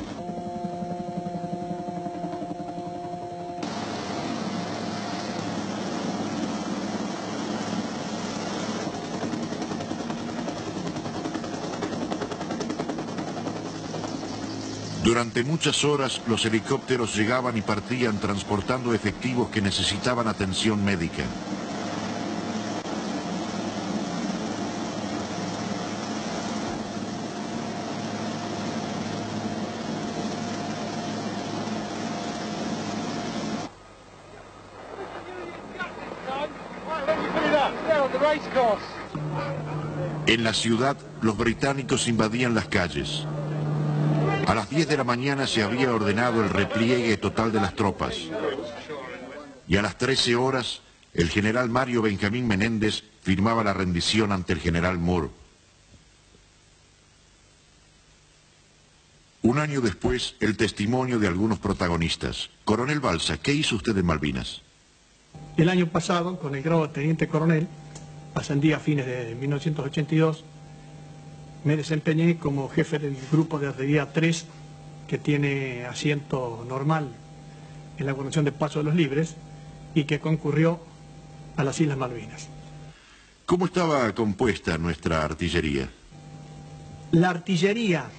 Durante muchas horas los helicópteros llegaban y partían transportando efectivos que necesitaban atención médica. En la ciudad, los británicos invadían las calles. A las 10 de la mañana se había ordenado el repliegue total de las tropas. Y a las 13 horas, el general Mario Benjamín Menéndez firmaba la rendición ante el general Moore. Un año después, el testimonio de algunos protagonistas. Coronel Balsa, ¿qué hizo usted en Malvinas? El año pasado, con el grado de teniente coronel, ascendí a fines de 1982, me desempeñé como jefe del grupo de artillería 3, que tiene asiento normal en la guarnición de Paso de los Libres y que concurrió a las Islas Malvinas. ¿Cómo estaba compuesta nuestra artillería? La artillería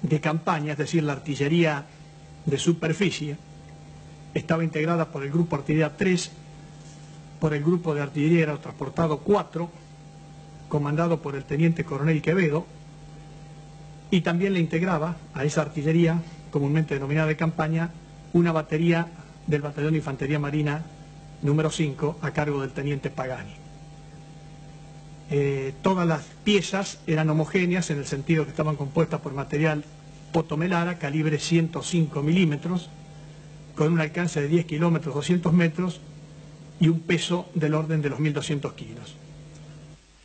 de campaña, es decir, la artillería de superficie, estaba integrada por el grupo artillería 3, por el grupo de artillería aerotransportado 4, comandado por el teniente coronel Quevedo, y también le integraba a esa artillería, comúnmente denominada de campaña, una batería del Batallón de Infantería Marina número 5 a cargo del teniente Pagani. Todas las piezas eran homogéneas en el sentido que estaban compuestas por material Potomelara, calibre 105 milímetros, con un alcance de 10 kilómetros, 200 metros y un peso del orden de los 1.200 kilos.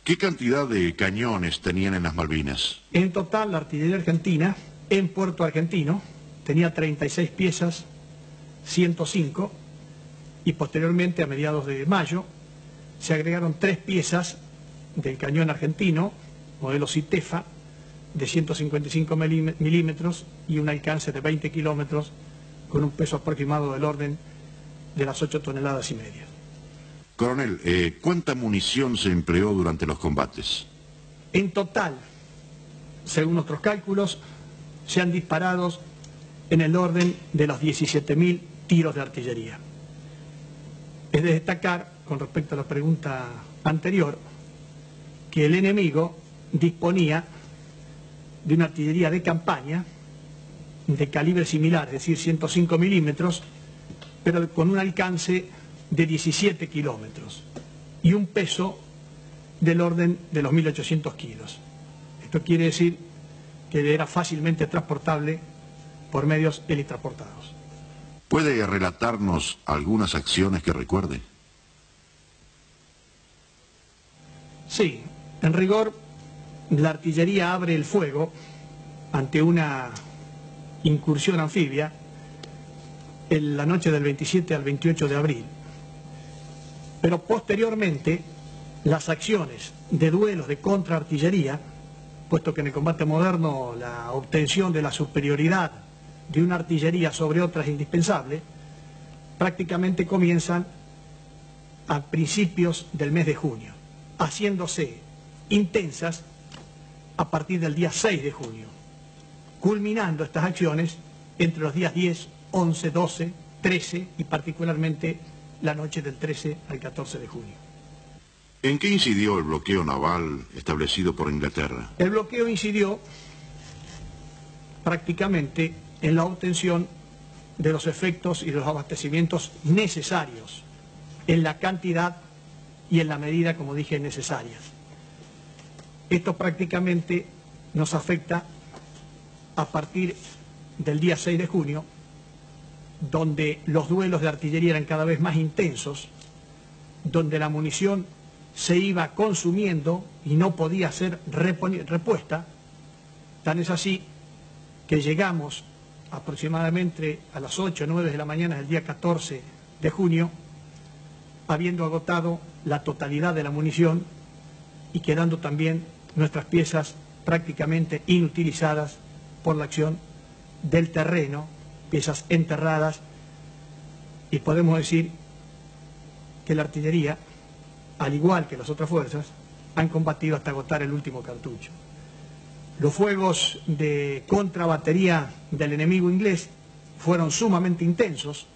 ¿Qué cantidad de cañones tenían en las Malvinas? En total, la artillería argentina, en Puerto Argentino, tenía 36 piezas, 105, y posteriormente, a mediados de mayo, se agregaron 3 piezas del cañón argentino, modelo Citefa, de 155 milímetros y un alcance de 20 kilómetros, con un peso aproximado del orden de las 8 toneladas y media. Coronel, ¿cuánta munición se empleó durante los combates? En total, según nuestros cálculos, se han disparado en el orden de los 17.000 tiros de artillería. Es de destacar, con respecto a la pregunta anterior, que el enemigo disponía de una artillería de campaña de calibre similar, es decir, 105 milímetros, pero con un alcance de 17 kilómetros y un peso del orden de los 1.800 kilos. Esto quiere decir que era fácilmente transportable por medios helitransportados. ¿Puede relatarnos algunas acciones que recuerde? Sí, en rigor, la artillería abre el fuego ante una incursión anfibia en la noche del 27 al 28 de abril. Pero posteriormente, las acciones de duelos de contraartillería, puesto que en el combate moderno la obtención de la superioridad de una artillería sobre otra es indispensable, prácticamente comienzan a principios del mes de junio, haciéndose intensas a partir del día 6 de junio, culminando estas acciones entre los días 10, 11, 12, 13 y particularmente la noche del 13 al 14 de junio. ¿En qué incidió el bloqueo naval establecido por Inglaterra? El bloqueo incidió prácticamente en la obtención de los efectos y de los abastecimientos necesarios, en la cantidad y en la medida, como dije, necesarias. Esto prácticamente nos afecta a partir del día 6 de junio, donde los duelos de artillería eran cada vez más intensos, donde la munición se iba consumiendo y no podía ser repuesta. Tan es así que llegamos aproximadamente a las 8 o 9 de la mañana del día 14 de junio, habiendo agotado la totalidad de la munición y quedando también nuestras piezas prácticamente inutilizadas por la acción del terreno, piezas enterradas, y podemos decir que la artillería, al igual que las otras fuerzas, han combatido hasta agotar el último cartucho. Los fuegos de contrabatería del enemigo inglés fueron sumamente intensos,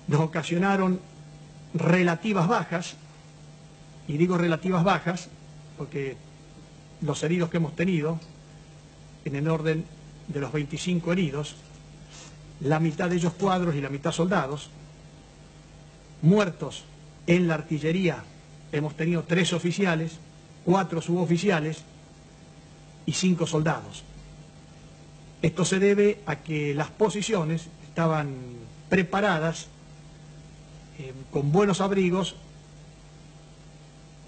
nos ocasionaron relativas bajas, y digo relativas bajas porque los heridos que hemos tenido, en el orden de los 25 heridos, la mitad de ellos cuadros y la mitad soldados. Muertos en la artillería hemos tenido 3 oficiales, 4 suboficiales y 5 soldados. Esto se debe a que las posiciones estaban preparadas con buenos abrigos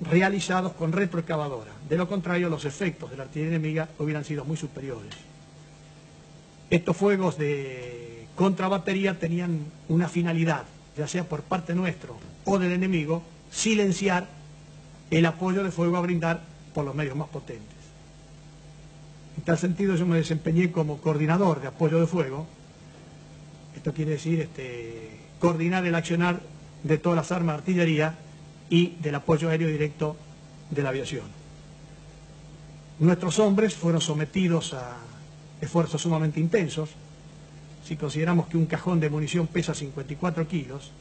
realizados con retroexcavadora. De lo contrario, los efectos de la artillería enemiga hubieran sido muy superiores. Estos fuegos de contrabatería tenían una finalidad, ya sea por parte nuestro o del enemigo, silenciar el apoyo de fuego a brindar por los medios más potentes. En tal sentido, yo me desempeñé como coordinador de apoyo de fuego. Esto quiere decir coordinar el accionar de todas las armas de artillería y del apoyo aéreo directo de la aviación. Nuestros hombres fueron sometidos a esfuerzos sumamente intensos. Si consideramos que un cajón de munición pesa 54 kilos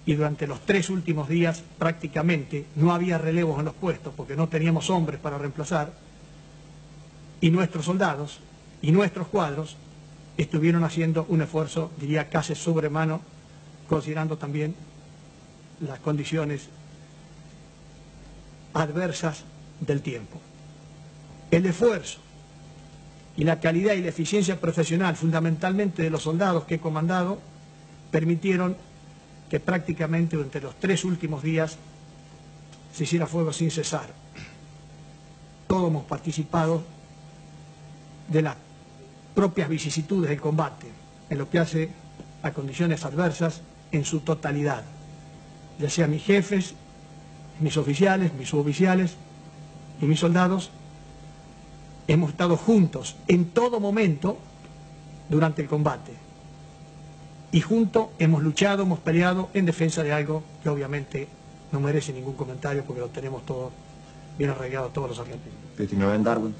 y durante los 3 últimos días prácticamente no había relevos en los puestos porque no teníamos hombres para reemplazar, y nuestros soldados y nuestros cuadros estuvieron haciendo un esfuerzo, diría, casi sobrehumano, considerando también las condiciones adversas del tiempo. El esfuerzo y la calidad y la eficiencia profesional, fundamentalmente de los soldados que he comandado, permitieron que prácticamente durante los 3 últimos días se hiciera fuego sin cesar. Todos hemos participado de las propias vicisitudes del combate, en lo que hace a condiciones adversas en su totalidad, ya sean mis jefes, mis oficiales, mis suboficiales y mis soldados. Hemos estado juntos en todo momento durante el combate y juntos hemos luchado, hemos peleado en defensa de algo que obviamente no merece ningún comentario porque lo tenemos todo bien arraigado todos los argentinos. 19 en Darwin.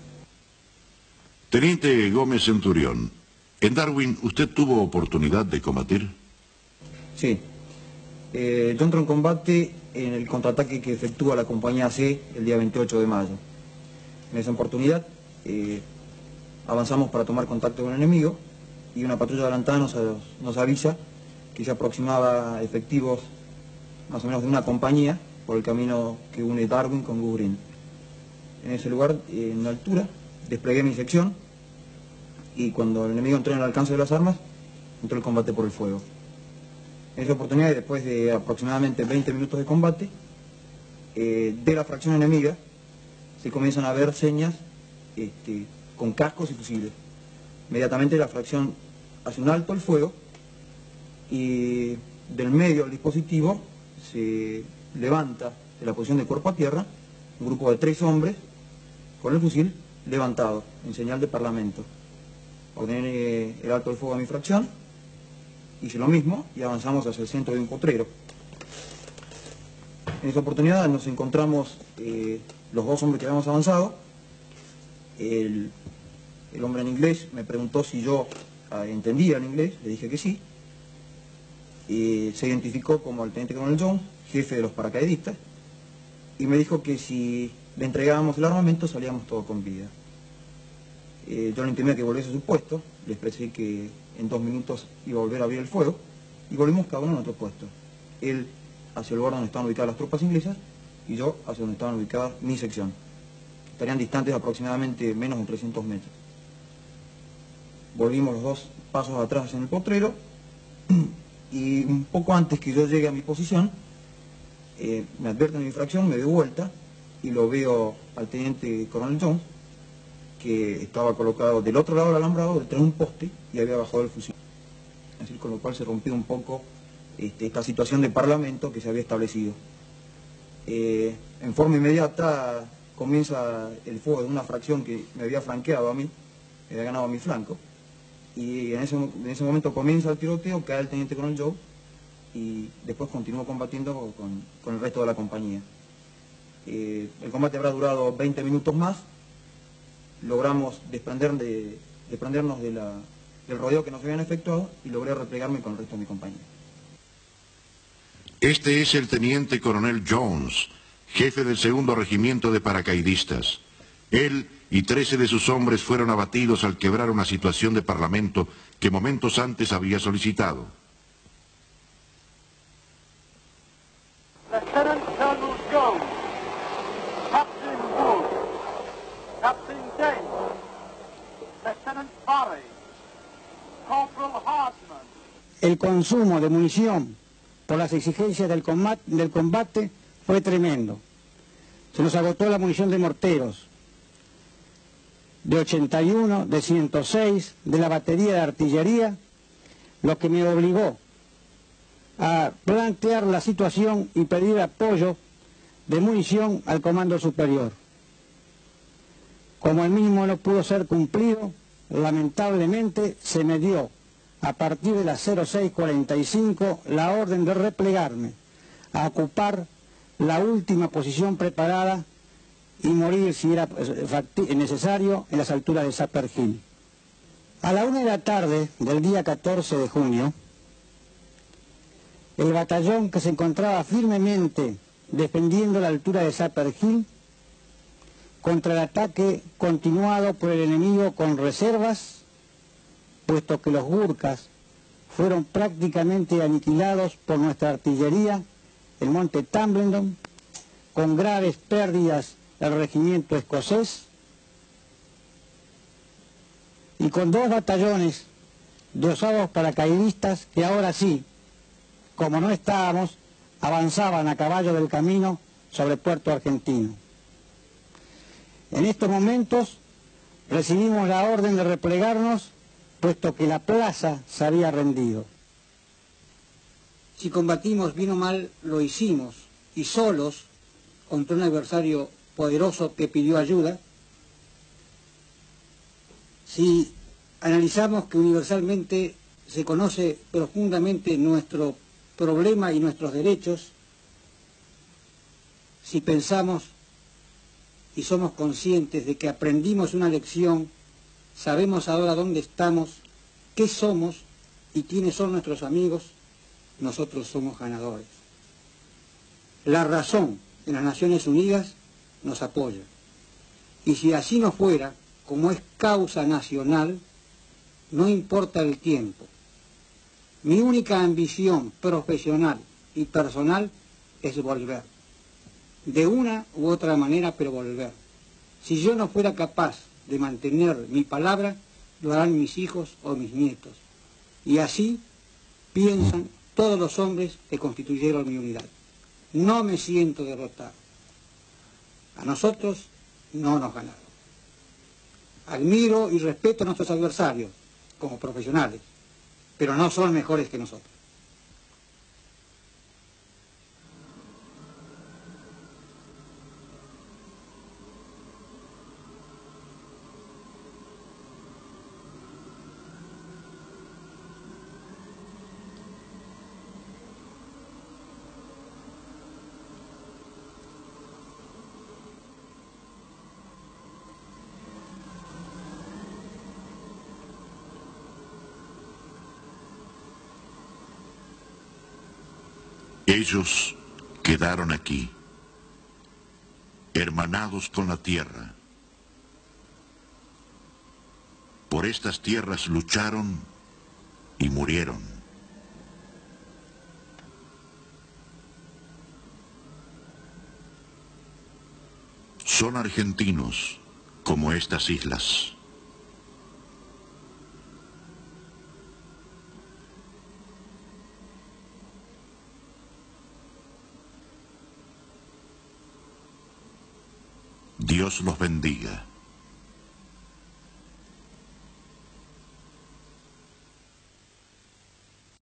Teniente Gómez Centurión, ¿en Darwin usted tuvo oportunidad de combatir? Sí. Yo entro en combate en el contraataque que efectúa la compañía C el día 28 de mayo. En esa oportunidad avanzamos para tomar contacto con el enemigo y una patrulla adelantada nos avisa que se aproximaba efectivos más o menos de una compañía por el camino que une Darwin con Goose Green. En ese lugar, en la altura, desplegué mi sección y cuando el enemigo entró en el alcance de las armas, entró el combate por el fuego. En esa oportunidad, después de aproximadamente 20 minutos de combate, de la fracción enemiga se comienzan a ver señas con cascos y fusiles. Inmediatamente la fracción hace un alto al fuego y del medio del dispositivo se levanta de la posición de cuerpo a tierra un grupo de 3 hombres con el fusil levantado en señal de parlamento. Ordené el alto del fuego a mi fracción, hice lo mismo y avanzamos hacia el centro de un potrero. En esa oportunidad nos encontramos los 2 hombres que habíamos avanzado. El hombre en inglés me preguntó si yo entendía el inglés, le dije que sí. Se identificó como el teniente coronel Jones, jefe de los paracaidistas, y me dijo que si le entregábamos el armamento salíamos todos con vida. Yo le intimé que volviese a su puesto, le expresé que en 2 minutos iba a volver a abrir el fuego, y volvimos cada uno a nuestro puesto. Él hacia el lugar donde estaban ubicadas las tropas inglesas, y yo hacia donde estaban ubicadas mi sección. Estarían distantes aproximadamente menos de 300 metros. Volvimos los 2 pasos atrás en el potrero, y un poco antes que yo llegue a mi posición, me advierten de mi fracción, me doy vuelta, y lo veo al teniente coronel Jones, que estaba colocado del otro lado del alambrado, detrás de un poste, y había bajado el fusil. Así, con lo cual se rompió un poco esta situación de parlamento que se había establecido. En forma inmediata comienza el fuego de una fracción que me había flanqueado a mí, me había ganado a mi flanco, y en ese momento comienza el tiroteo, cae el teniente coronel Joe, y después continuó combatiendo con el resto de la compañía. El combate habrá durado 20 minutos más. Logramos desprendernos del rodeo que nos habían efectuado y logré replegarme con el resto de mi compañía. Este es el teniente coronel Jones, jefe del 2º Regimiento de Paracaidistas. Él y 13 de sus hombres fueron abatidos al quebrar una situación de parlamento que momentos antes había solicitado. Lieutenant Colonel Jones, Captain Wood, Captain James, Lieutenant Murray, Corporal Hartman. El consumo de munición por las exigencias del combate fue tremendo. Se nos agotó la munición de morteros, de 81, de 106, de la batería de artillería, lo que me obligó a plantear la situación y pedir apoyo de munición al comando superior. Como el mismo no pudo ser cumplido, lamentablemente se me dio a partir de las 06:45 la orden de replegarme, a ocupar la última posición preparada y morir si era necesario en las alturas de Sapper Hill. A la 1 de la tarde del día 14 de junio, el batallón que se encontraba firmemente defendiendo la altura de Sapper Hill contra el ataque continuado por el enemigo con reservas, puesto que los Gurkhas fueron prácticamente aniquilados por nuestra artillería, el monte Tumbledon, con graves pérdidas del regimiento escocés, y con 2 batallones de osados paracaidistas que ahora sí, como no estábamos, avanzaban a caballo del camino sobre Puerto Argentino. En estos momentos recibimos la orden de replegarnos, puesto que la plaza se había rendido. Si combatimos bien o mal, lo hicimos, y solos, contra un adversario poderoso que pidió ayuda. Si analizamos que universalmente se conoce profundamente nuestro problema y nuestros derechos, si pensamos y somos conscientes de que aprendimos una lección, sabemos ahora dónde estamos, qué somos y quiénes son nuestros amigos, nosotros somos ganadores. La razón en las Naciones Unidas nos apoya. Y si así no fuera, como es causa nacional, no importa el tiempo. Mi única ambición profesional y personal es volver. De una u otra manera, pero volver. Si yo no fuera capaz de mantener mi palabra, lo harán mis hijos o mis nietos. Y así piensan todos los hombres que constituyeron mi unidad. No me siento derrotado. A nosotros no nos ganaron. Admiro y respeto a nuestros adversarios como profesionales, pero no son mejores que nosotros. Ellos quedaron aquí, hermanados con la tierra. Por estas tierras lucharon y murieron. Son argentinos como estas islas. Dios los bendiga.